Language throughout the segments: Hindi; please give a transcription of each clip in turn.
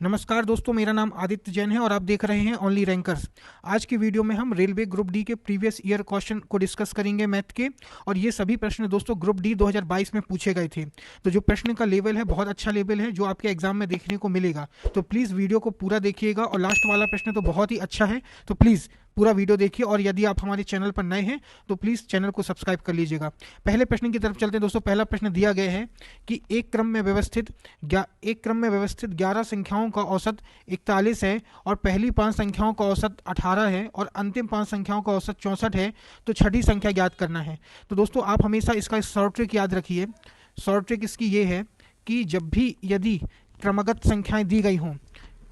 नमस्कार दोस्तों, मेरा नाम आदित्य जैन है और आप देख रहे हैं ओनली रैंकर्स। आज की वीडियो में हम रेलवे ग्रुप डी के प्रीवियस ईयर क्वेश्चन को डिस्कस करेंगे मैथ के। और ये सभी प्रश्न दोस्तों ग्रुप डी 2022 में पूछे गए थे। तो जो प्रश्न का लेवल है बहुत अच्छा लेवल है जो आपके एग्जाम में देखने को मिलेगा। तो प्लीज़ वीडियो को पूरा देखिएगा और लास्ट वाला प्रश्न तो बहुत ही अच्छा है, तो प्लीज़ पूरा वीडियो देखिए। और यदि आप हमारे चैनल पर नए हैं तो प्लीज़ चैनल को सब्सक्राइब कर लीजिएगा। पहले प्रश्न की तरफ चलते हैं दोस्तों। पहला प्रश्न दिया गया है कि एक क्रम में व्यवस्थित 11 संख्याओं का औसत 41 है और पहली 5 संख्याओं का औसत 18 है और अंतिम 5 संख्याओं का औसत 64 है, तो छठी संख्या ज्ञात करना है। तो दोस्तों आप हमेशा इसका शॉर्ट ट्रिक याद रखिए। शॉर्ट ट्रिक इसकी ये है कि जब भी यदि क्रमगत संख्याएं दी गई हों,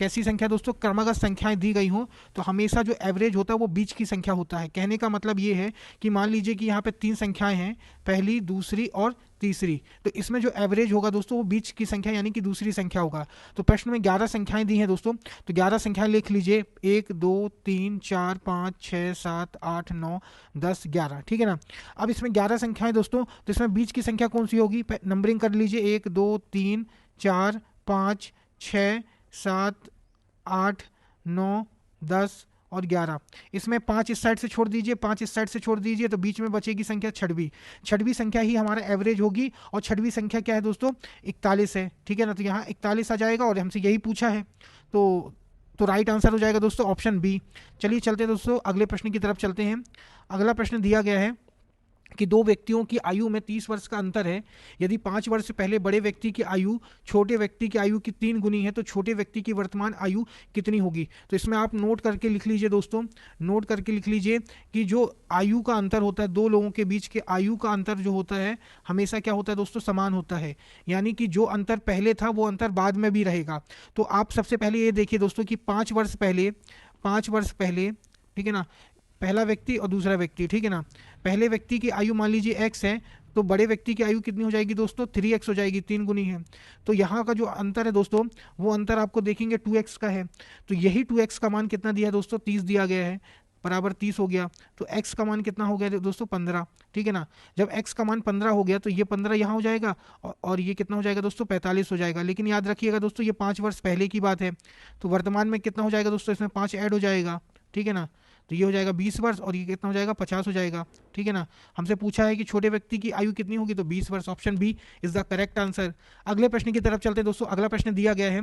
कैसी संख्या दोस्तों, क्रमगत संख्याएं दी गई हों, तो हमेशा जो एवरेज होता है वो बीच की संख्या होता है। कहने का मतलब ये है कि मान लीजिए कि यहाँ पे 3 संख्याएं हैं, पहली, दूसरी और तीसरी, तो इसमें जो एवरेज होगा दोस्तों वो बीच की संख्या यानी कि दूसरी संख्या होगा। तो प्रश्न में 11 संख्याएं दी हैं दोस्तों, तो 11 संख्याएं लिख लीजिए, 1 2 3 4 5 6 7 8 9 10 11, ठीक है ना। अब इसमें 11 संख्याएं दोस्तों, तो इसमें बीच की संख्या कौन सी होगी, नंबरिंग कर लीजिए, 1 2 3 4 5 6 7 8 9 10 और 11। इसमें 5 इस साइड से छोड़ दीजिए, 5 इस साइड से छोड़ दीजिए, तो बीच में बचेगी संख्या छठवीं। छठवीं संख्या ही हमारा एवरेज होगी और छठवीं संख्या क्या है दोस्तों, 41 है, ठीक है ना। तो यहाँ 41 आ जाएगा और हमसे यही पूछा है, तो राइट आंसर हो जाएगा दोस्तों ऑप्शन बी। चलिए चलते हैं दोस्तों, अगले प्रश्न की तरफ चलते हैं। अगला प्रश्न दिया गया है कि दो व्यक्तियों की आयु में 30 वर्ष का अंतर है। यदि 5 वर्ष पहले बड़े व्यक्ति की आयु छोटे व्यक्ति की आयु की 3 गुनी है, तो छोटे व्यक्ति की वर्तमान आयु कितनी होगी। तो इसमें आप नोट करके लिख लीजिए दोस्तों, नोट करके लिख लीजिए कि जो आयु का अंतर होता है, दो लोगों के बीच के आयु का अंतर जो होता है हमेशा क्या होता है दोस्तों, समान होता है। यानी कि जो अंतर पहले था वो अंतर बाद में भी रहेगा। तो आप सबसे पहले ये देखिए दोस्तों कि 5 वर्ष पहले, ठीक है ना, पहला व्यक्ति और दूसरा व्यक्ति, ठीक है ना। पहले व्यक्ति की आयु मान लीजिए x है, तो बड़े व्यक्ति की आयु कितनी हो जाएगी दोस्तों, 3x हो जाएगी, 3 गुनी है। तो यहाँ का जो अंतर है दोस्तों, वो अंतर आपको देखेंगे 2x का है। तो यही 2x का मान कितना दिया है दोस्तों, 30 दिया गया है, बराबर 30 हो गया। तो x का मान कितना हो गया दोस्तों, 15, ठीक है ना। जब x का मान 15 हो गया तो ये 15 यहाँ हो जाएगा और ये कितना हो जाएगा दोस्तों, 45 हो जाएगा। लेकिन याद रखिएगा दोस्तों ये 5 वर्ष पहले की बात है, तो वर्तमान में कितना हो जाएगा दोस्तों, इसमें 5 ऐड हो जाएगा, ठीक है ना। तो ये हो जाएगा 20 वर्ष और ये कितना हो जाएगा, 50 हो जाएगा, ठीक है ना। हमसे पूछा है कि छोटे व्यक्ति की आयु कितनी होगी, तो 20 वर्ष, option B is the correct answer. अगले प्रश्न की तरफ चलते हैं दोस्तों। अगला प्रश्न दिया गया है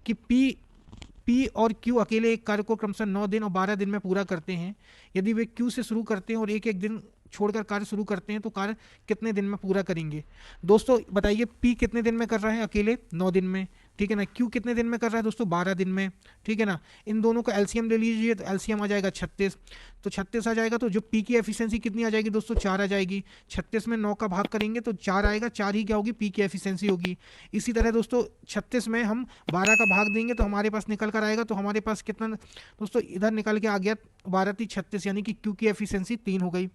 कि पी और क्यू अकेले एक कार्य को क्रमशः 9 दिन और 12 दिन में पूरा करते हैं। यदि वे क्यू से शुरू करते हैं और एक एक दिन छोड़कर कार्य शुरू करते हैं तो कार्य कितने दिन में पूरा करेंगे। दोस्तों बताइए, पी कितने दिन में कर रहा है, अकेले 9 दिन में, ठीक है ना। क्यू कितने दिन में कर रहा है दोस्तों, 12 दिन में, ठीक है ना। इन दोनों का एलसीएम ले लीजिए, तो एलसीएम आ जाएगा 36, तो 36 आ जाएगा। तो जो पी की एफिशिएंसी कितनी आ जाएगी दोस्तों, 4 आ जाएगी। 36 में 9 का भाग करेंगे तो 4 आएगा, 4 ही क्या होगी, पी की एफिशिएंसी होगी। इसी तरह दोस्तों 36 में हम 12 का भाग देंगे तो हमारे पास निकल कर आएगा, तो हमारे पास कितना दोस्तों इधर निकल के आ गया, 12 × 36, यानी कि क्यू की एफिशिएंसी 3 हो गई।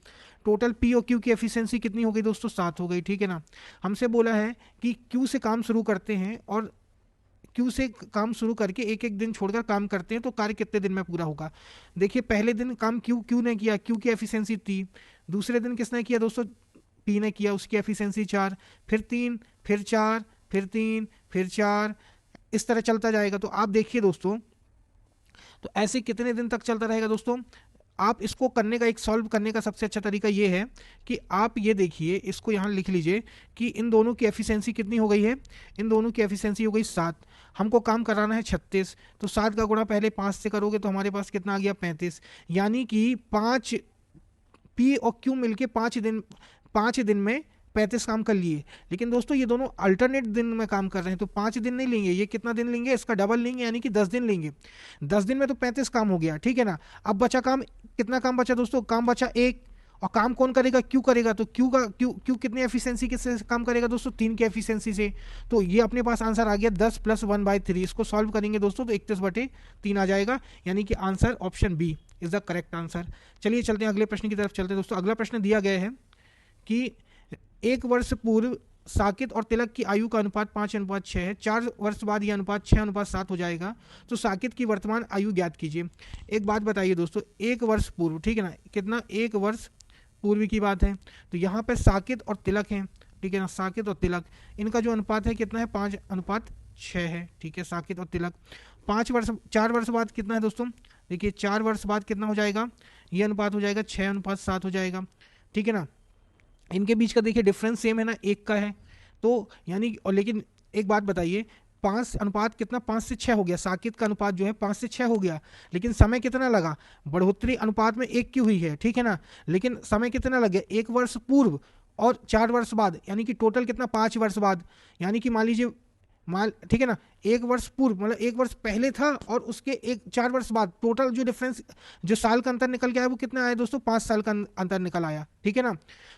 टोटल पी और क्यू की एफिशिएंसी कितनी हो गई दोस्तों, 7 हो गई, ठीक है ना। हमसे बोला है कि क्यू से काम शुरू करते हैं और क्यू से काम शुरू करके एक एक दिन छोड़कर काम करते हैं तो कार्य कितने दिन में पूरा होगा। देखिए पहले दिन काम क्यू ने किया, क्यू की एफिशिएंसी 3। दूसरे दिन किसने किया दोस्तों, पी ने किया, उसकी एफिशिएंसी 4, फिर 3, फिर 4, फिर 3, फिर 4, इस तरह चलता जाएगा। तो आप देखिए दोस्तों, तो ऐसे कितने दिन तक चलता रहेगा दोस्तों। आप इसको करने का, एक सॉल्व करने का सबसे अच्छा तरीका ये है कि आप ये देखिए, इसको यहाँ लिख लीजिए कि इन दोनों की एफिशिएंसी कितनी हो गई है, इन दोनों की एफिशिएंसी हो गई 7। हमको काम कराना है 36, तो 7 का गुणा पहले 5 से करोगे तो हमारे पास कितना आ गया, 35। यानी कि 5 पी और क्यू मिलके 5 दिन में 35 काम कर लिए। लेकिन दोस्तों ये दोनों अल्टरनेट दिन में काम कर रहे हैं, तो 5 दिन नहीं लेंगे, ये कितना दिन लेंगे, इसका डबल लेंगे, यानी कि 10 दिन लेंगे। 10 दिन में तो 35 काम हो गया, ठीक है ना। अब बचा काम, कितना काम बचा दोस्तों, काम बचा 1। और काम कौन करेगा, क्यू करेगा। तो क्यू कितनी एफिशिएंसी किससे काम करेगा दोस्तों, 3 की एफिशिएंसी से। तो ये अपने पास आंसर आ गया 10 + 1/3। इसको सॉल्व करेंगे दोस्तों तो 31/3 आ जाएगा, यानी कि answer option B is the correct answer. चलिए चलते हैं अगले प्रश्न की तरफ चलते हैं दोस्तों। अगला प्रश्न दिया गया है कि 1 वर्ष पूर्व साकित और तिलक की आयु का अनुपात 5:6 है। 4 वर्ष बाद यह अनुपात 6:7 हो जाएगा। तो साकित की वर्तमान आयु ज्ञात कीजिए। एक बात बताइए दोस्तों, 1 वर्ष पूर्व, ठीक है ना, कितना, 1 वर्ष पूर्व की बात है। तो यहाँ पे साकित और तिलक हैं, ठीक है ना, साकित और तिलक, इनका जो अनुपात है कितना है, 5:6 है, ठीक है, साकित और तिलक। 4 वर्ष बाद कितना है दोस्तों, देखिए 4 वर्ष बाद कितना हो जाएगा, ये अनुपात हो जाएगा 6:7 हो जाएगा, ठीक है ना। इनके बीच का देखिए डिफरेंस सेम है ना, 1 का है, तो यानी और लेकिन एक बात बताइए, 5 अनुपात कितना 5 से 6 हो गया, साकेत का अनुपात जो है 5 से 6 हो गया, लेकिन समय कितना लगा, बढ़ोतरी अनुपात में 1 की हुई है, ठीक है ना, लेकिन समय कितना लग गया, 1 वर्ष पूर्व और 4 वर्ष बाद, यानी कि टोटल कितना 5 वर्ष बाद, यानी कि मान लीजिए ठीक है ना, 1 वर्ष पूर्व मतलब 1 वर्ष पहले था और उसके 4 वर्ष बाद टोटल जो डिफरेंस, जो साल का अंतर निकल के आया वो कितना आया दोस्तों, 5 साल का अंतर निकल आया, ठीक है ना।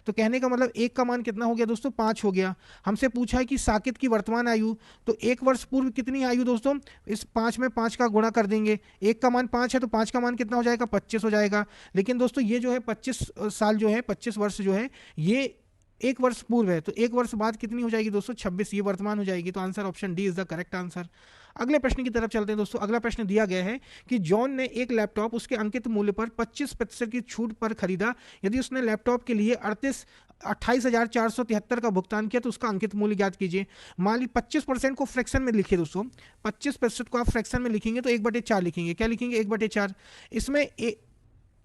तो कहने का मतलब 1 का मान कितना हो गया दोस्तों, 5 हो गया। हमसे पूछा है कि साकेत की वर्तमान आयु, तो 1 वर्ष पूर्व कितनी आयु दोस्तों, इस 5 में 5 का गुणा कर देंगे, 1 का मान 5 है तो 5 का मान कितना हो जाएगा, 25 हो जाएगा। लेकिन दोस्तों ये जो है 25 साल जो है, 25 वर्ष जो है ये 1 वर्ष पूर्व है, तो 1 वर्ष बाद कितनी हो जाएगी दोस्तों, 26, ये वर्तमान हो जाएगी। तो answer option D is the correct answer. अगले प्रश्न की तरफ चलते हैं दोस्तों। अगला प्रश्न दिया गया है कि जॉन ने एक लैपटॉप उसके अंकित मूल्य पर 25% की छूट पर खरीदा। यदि उसने लैपटॉप के लिए 28,473 का भुगतान किया तो उसका अंकित मूल्य ज्ञात कीजिए। मान ली 25% को फ्रैक्शन में लिखिए दोस्तों, 25% को आप फ्रैक्शन में लिखेंगे तो 1/4 लिखेंगे। क्या लिखेंगे, 1/4। इसमें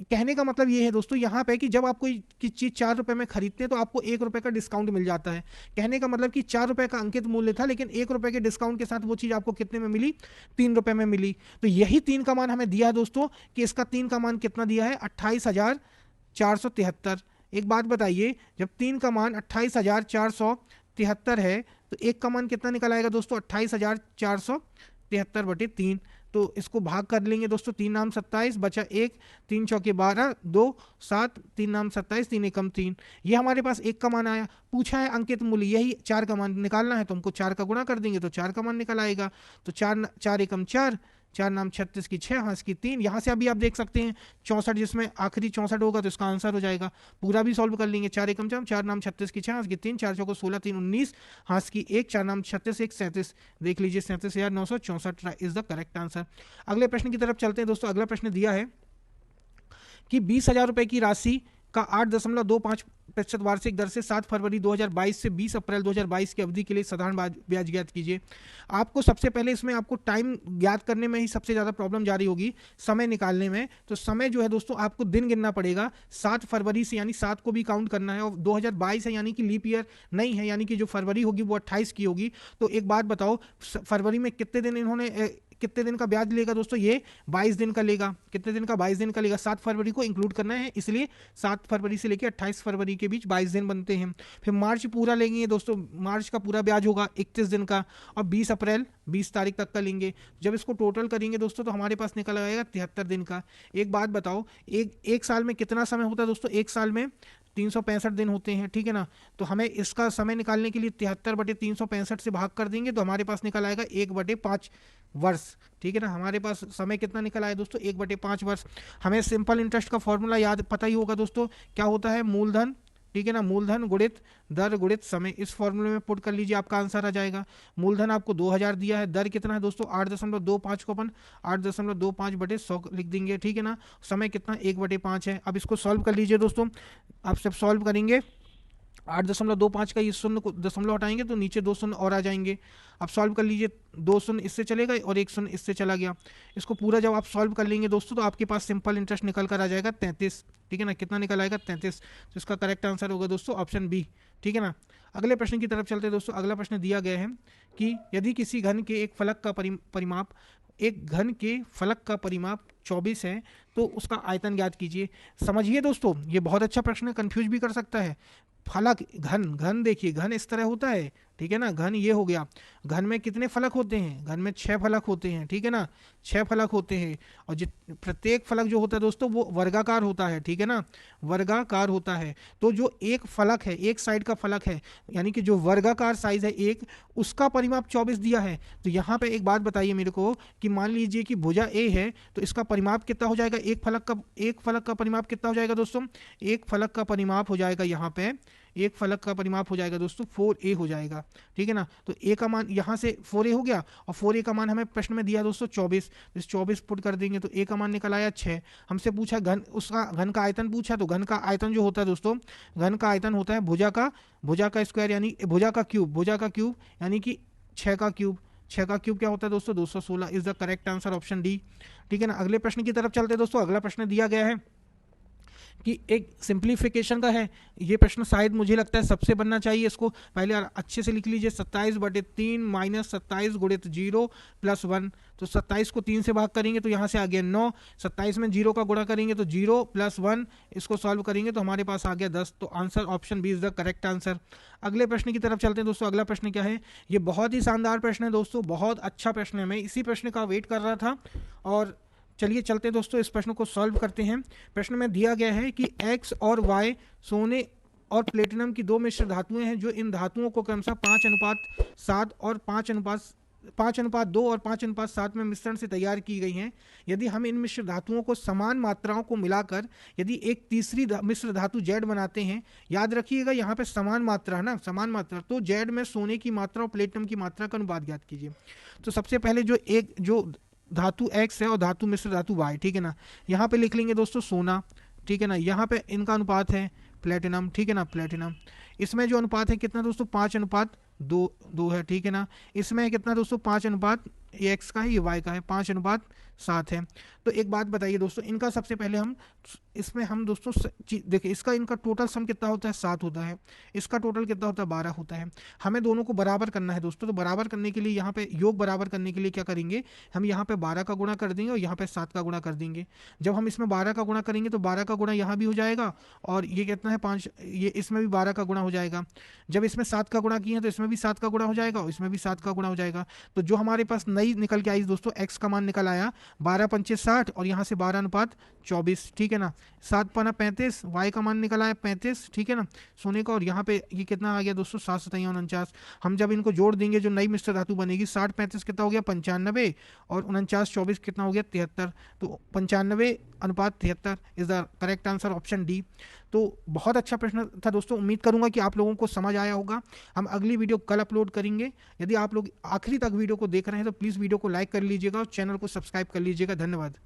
कहने का मतलब ये है दोस्तों यहाँ पे कि जब आप कोई चीज़ 4 रुपए में खरीदते हैं तो आपको 1 रुपए का डिस्काउंट मिल जाता है। कहने का मतलब कि 4 रुपए का अंकित मूल्य था, लेकिन 1 रुपए के डिस्काउंट के साथ वो चीज़ आपको कितने में मिली, 3 रुपए में मिली। तो यही 3 का मान हमें दिया है दोस्तों, कि इसका 3 का मान कितना दिया है, 28,473। एक बात बताइए, जब 3 का मान 28,473 है तो 1 का मान कितना निकल आएगा दोस्तों, 28,473/3। तो इसको भाग कर लेंगे दोस्तों, 3 नाम 27 बचा 1, 3 चौके 12, 2 7, 3 नाम 27, 3 एकम 3। ये हमारे पास 1 का मान आया। पूछा है अंकित मूल्य, यही 4 का मान निकालना है, तो हमको 4 का गुणा कर देंगे तो 4 का मान निकल आएगा। तो 4 एकम 4, 4 नाम 36 की 6, हाँ इसकी 3। यहाँ से अभी आप देख सकते हैं 64, जिसमें आखिरी 64 होगा तो इसका आंसर हो जाएगा। पूरा भी सॉल्व कर लेंगे, 4 एकम 4, 4 नाम 36 की 6, हाँ इसकी 3, 4 चौको 16, 3 19, हाँ इसकी 1, 4 नाम 36, 1 37। देख लीजिए 37,964 इज द करेक्ट आंसर। अगले प्रश्न की तरफ चलते हैं दोस्तों। अगला प्रश्न दिया है कि 20,000 रुपए की राशि का 8.25% वार्षिक दर से 7 फरवरी 2022 से 20 अप्रैल 2022 की अवधि के लिए साधारण ब्याज ज्ञात कीजिए। आपको सबसे पहले इसमें आपको टाइम ज्ञात करने में ही सबसे ज़्यादा प्रॉब्लम जारी होगी, समय निकालने में। तो समय जो है दोस्तों आपको दिन गिनना पड़ेगा 7 फरवरी से, यानी 7 को भी काउंट करना है, और 2022 है यानी कि लीप ईयर नहीं है, यानी कि जो फरवरी होगी वो 28 की होगी। तो एक बात बताओ, फरवरी में कितने दिन इन्होंने कितने दिन का ब्याज लेगा दोस्तों, ये 22 दिन का लेगा। कितने दिन का, 22 दिन का लेगा। 7 फरवरी को इंक्लूड करना है, इसलिए 7 फरवरी से लेकर 28 फरवरी के बीच 22 दिन बनते हैं। फिर मार्च पूरा लेंगे दोस्तों, मार्च का पूरा ब्याज होगा 31 दिन का, और 20 अप्रैल 20 तारीख तक का लेंगे। जब इसको टोटल करेंगे दोस्तों तो हमारे पास निकल आएगा 73 दिन का। एक बात बताओ, एक साल में कितना समय होता है दोस्तों, एक साल में 365 दिन होते हैं, ठीक है ना। तो हमें इसका समय निकालने के लिए 73/365 से भाग कर देंगे तो हमारे पास निकल आएगा 1/5 वर्ष, ठीक है ना। हमारे पास समय कितना निकल आया दोस्तों, 1/5 वर्ष। हमें सिंपल इंटरेस्ट का फॉर्मूला याद पता ही होगा दोस्तों, क्या होता है, मूलधन, ठीक है ना, मूलधन गुणित दर गुणित समय। इस फॉर्मूले में पुट कर लीजिए, आपका आंसर आ जाएगा। मूलधन आपको 2000 दिया है, दर कितना है दोस्तों 8.25 को अपन 8.25/100 लिख देंगे, ठीक है ना। समय कितना 1/5 है। अब इसको सॉल्व कर लीजिए दोस्तों, आप सब सॉल्व करेंगे 8.25 का ये शून्य को दशमलव हटाएंगे तो नीचे 2 शून्य और आ जाएंगे। अब सॉल्व कर लीजिए, 2 शून्य इससे चले गए और 1 शून्य इससे चला गया। इसको पूरा जब आप सॉल्व कर लेंगे दोस्तों तो आपके पास सिंपल इंटरेस्ट निकल कर आ जाएगा 33, ठीक है ना। कितना निकल आएगा 33। तो इसका करेक्ट आंसर होगा दोस्तों ऑप्शन बी, ठीक है ना। अगले प्रश्न की तरफ चलते हैं दोस्तों। अगला प्रश्न दिया गया है कि यदि किसी घन के एक फलक का परिमाप एक घन के फलक का परिमाप 24 है तो उसका आयतन ज्ञात कीजिए। समझिए दोस्तों, ये बहुत अच्छा प्रश्न है, कंफ्यूज भी कर सकता है। फलक, घन देखिए, घन इस तरह होता है, ठीक है ना। घन ये हो गया, घन में कितने फलक होते हैं, घन में 6 फलक होते हैं, ठीक है ना, 6 फलक होते हैं। और प्रत्येक फलक जो होता है दोस्तों वो वर्गाकार होता है, ठीक है ना, वर्गाकार होता है। तो जो एक फलक है, एक साइड का फलक है, यानी कि जो वर्गाकार साइज है एक, उसका परिमाप 24 दिया है। तो यहाँ पे एक बात बताइए मेरे को कि मान लीजिए कि भुजा ए है तो इसका परिमाप कितना हो जाएगा, एक फलक का परिमाप कितना हो जाएगा दोस्तों, एक फलक का परिमाप हो जाएगा यहाँ पे, एक फलक का परिमाप हो जाएगा दोस्तों 4a हो जाएगा, ठीक है ना। तो a का मान यहाँ से 4a हो गया और 4a का मान हमें प्रश्न में दिया दोस्तों 24। इस 24 पुट कर देंगे तो a का मान निकल आया 6। हमसे पूछा घन, उसका घन का आयतन पूछा, तो घन का आयतन जो होता है दोस्तों, घन का आयतन होता है भुजा का स्क्वायर यानी भुजा का क्यूब यानी कि 6 का क्यूब, 6 का क्यूब क्या होता है दोस्तों 216 is the correct answer option D. ठीक है ना, अगले प्रश्न की तरफ चलते हैं दोस्तों। अगला प्रश्न दिया गया है कि एक सिंप्लीफिकेशन का है। ये प्रश्न शायद मुझे लगता है सबसे बनना चाहिए, इसको पहले अच्छे से लिख लीजिए। 27/3 माइनस 27 गुणित 0 प्लस 1। तो 27 को 3 से भाग करेंगे तो यहाँ से आ गया 9। 27 में 0 का गुणा करेंगे तो 0 प्लस 1, इसको सॉल्व करेंगे तो हमारे पास आ गया 10। तो answer option B is the correct answer. अगले प्रश्न की तरफ चलते हैं दोस्तों। अगला प्रश्न क्या है, ये बहुत ही शानदार प्रश्न है दोस्तों, बहुत अच्छा प्रश्न है। मैं इसी प्रश्न का वेट कर रहा था और चलिए चलते हैं दोस्तों, इस प्रश्न को सॉल्व करते हैं। प्रश्न में दिया गया है कि एक्स और वाई सोने और प्लेटिनम की दो मिश्र धातुएं हैं, जो इन धातुओं को क्रमशः 5:7 और 5:2 और 5:7 में मिश्रण से तैयार की गई हैं। यदि हम इन मिश्र धातुओं को समान मात्राओं को मिलाकर यदि एक तीसरी मिश्र धातु जेड बनाते हैं, याद रखिएगा यहाँ पे समान मात्रा है ना, समान मात्रा, तो जेड में सोने की मात्रा और प्लेटिनम की मात्रा का अनुपात ज्ञात कीजिए। तो सबसे पहले जो धातु X है और धातु मिश्र धातु Y, ठीक है ना, यहाँ पे लिख लेंगे दोस्तों सोना, ठीक है ना। यहाँ पे इनका अनुपात है प्लेटिनम, ठीक है ना, प्लेटिनम। इसमें जो अनुपात है कितना दोस्तों 5:2 है, ठीक है ना। इसमें कितना दोस्तों 5 ये X का है, ये Y का है, 5:7 है। तो एक बात बताइए दोस्तों, इनका सबसे पहले हम दोस्तों देखिए, इसका इनका टोटल सम कितना होता है 7 होता है, इसका टोटल कितना होता है 12 होता है। हमें दोनों को बराबर करना है दोस्तों, तो बराबर करने के लिए यहाँ पे योग बराबर करने के लिए क्या करेंगे, हम यहाँ पे 12 का गुणा कर देंगे और यहाँ पे 7 का गुणा कर देंगे। जब हम इसमें 12 का गुणा करेंगे तो 12 का गुणा यहाँ भी हो जाएगा और ये कितना है 5, ये इसमें भी 12 का गुणा हो जाएगा। जब इसमें 7 का गुणा किया तो इसमें भी 7 का गुणा हो जाएगा और इसमें भी 7 का गुणा हो जाएगा। तो जो हमारे पास नई निकल के आई दोस्तों, एक्स का मान निकल आया 12×5 = 60 और यहाँ से 12:24, ठीक है ना। 7×5 = 35, वाई का मान निकल आया 35, ठीक है ना, सोने का। और यहाँ पे ये कितना आ गया दोस्तों 7×7 = 49। हम जब इनको जोड़ देंगे जो नई मिश्र धातु बनेगी, 60×35 कितना हो गया 95 और 49×24 कितना हो गया 73। तो 95:73 is the correct answer option D. तो बहुत अच्छा प्रश्न था दोस्तों, उम्मीद करूंगा कि आप लोगों को समझ आया होगा। हम अगली वीडियो कल अपलोड करेंगे। यदि आप लोग आखिरी तक वीडियो को देख रहे हैं तो प्लीज़ वीडियो को लाइक कर लीजिएगा और चैनल को सब्सक्राइब कर लीजिएगा। धन्यवाद।